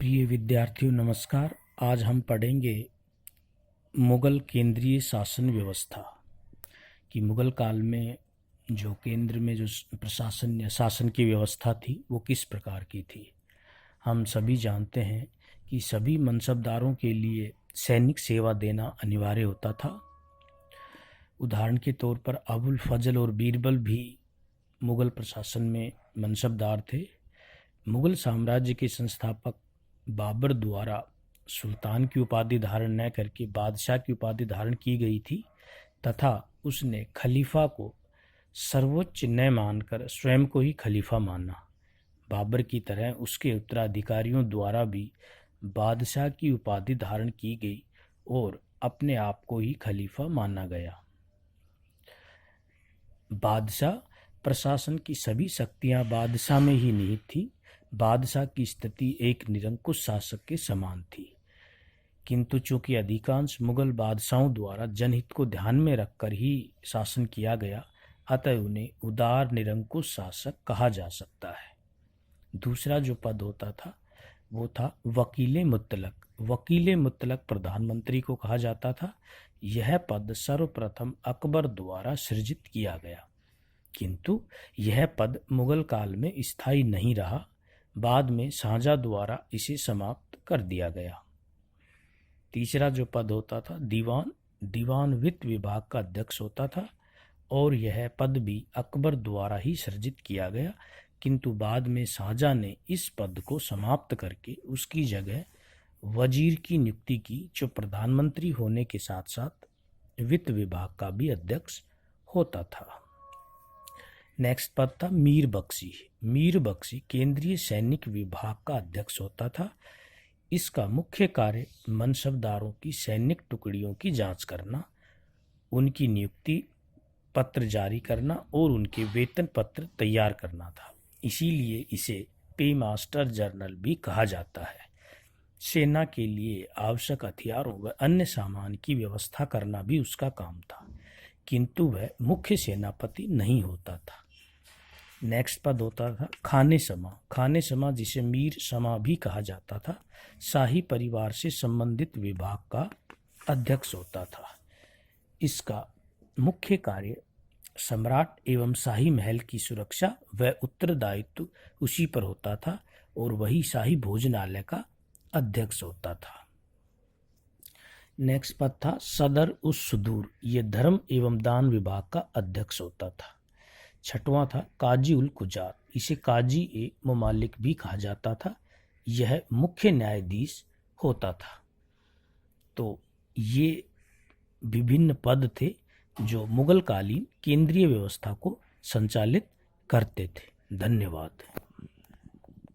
प्रिय विद्यार्थियों नमस्कार। आज हम पढ़ेंगे मुगल केंद्रीय शासन व्यवस्था कि मुगल काल में जो केंद्र में जो प्रशासन या शासन की व्यवस्था थी वो किस प्रकार की थी। हम सभी जानते हैं कि सभी मनसबदारों के लिए सैनिक सेवा देना अनिवार्य होता था। उदाहरण के तौर पर अबुल फजल और बीरबल भी मुगल प्रशासन में मनसबदार थे। मुगल साम्राज्य के संस्थापक बाबर द्वारा सुल्तान की उपाधि धारण न करके बादशाह की उपाधि धारण की गई थी तथा उसने खलीफा को सर्वोच्च न मानकर स्वयं को ही खलीफा माना। बाबर की तरह उसके उत्तराधिकारियों द्वारा भी बादशाह की उपाधि धारण की गई और अपने आप को ही खलीफा माना गया। बादशाह प्रशासन की सभी शक्तियां बादशाह में ही निहित थी। बादशाह की स्थिति एक निरंकुश शासक के समान थी, किंतु चूंकि अधिकांश मुगल बादशाहों द्वारा जनहित को ध्यान में रखकर ही शासन किया गया, अतः उन्हें उदार निरंकुश शासक कहा जा सकता है। दूसरा जो पद होता था वो था वकीले मुतलक। वकीले मुतलक प्रधानमंत्री को कहा जाता था। यह पद सर्वप्रथम अकबर द्वारा सृजित किया गया, किंतु यह पद मुगल काल में स्थायी नहीं रहा। बाद में शाहजहां द्वारा इसे समाप्त कर दिया गया। तीसरा जो पद होता था दीवान। दीवान वित्त विभाग का अध्यक्ष होता था और यह पद भी अकबर द्वारा ही सृजित किया गया, किंतु बाद में शाहजहां ने इस पद को समाप्त करके उसकी जगह वजीर की नियुक्ति की, जो प्रधानमंत्री होने के साथ साथ वित्त विभाग का भी अध्यक्ष होता था। नेक्स्ट पद था मीर बख्शी। मीर बख्शी केंद्रीय सैनिक विभाग का अध्यक्ष होता था। इसका मुख्य कार्य मनसबदारों की सैनिक टुकड़ियों की जांच करना, उनकी नियुक्ति पत्र जारी करना और उनके वेतन पत्र तैयार करना था। इसीलिए इसे पे मास्टर जनरल भी कहा जाता है। सेना के लिए आवश्यक हथियारों व अन्य सामान की व्यवस्था करना भी उसका काम था, किंतु वह मुख्य सेनापति नहीं होता था। नेक्स्ट पद होता था खाने समा। खाने समा, जिसे मीर समा भी कहा जाता था, शाही परिवार से संबंधित विभाग का अध्यक्ष होता था। इसका मुख्य कार्य सम्राट एवं शाही महल की सुरक्षा व उत्तरदायित्व उसी पर होता था और वही शाही भोजनालय का अध्यक्ष होता था। नेक्स्ट पद था सदर उस सुदूर। ये धर्म एवं दान विभाग का अध्यक्ष होता था। छठवां था काजी उल कुजार। इसे काजी ए ममालिक भी कहा जाता था। यह मुख्य न्यायाधीश होता था। तो ये विभिन्न पद थे जो मुगल कालीन केंद्रीय व्यवस्था को संचालित करते थे। धन्यवाद।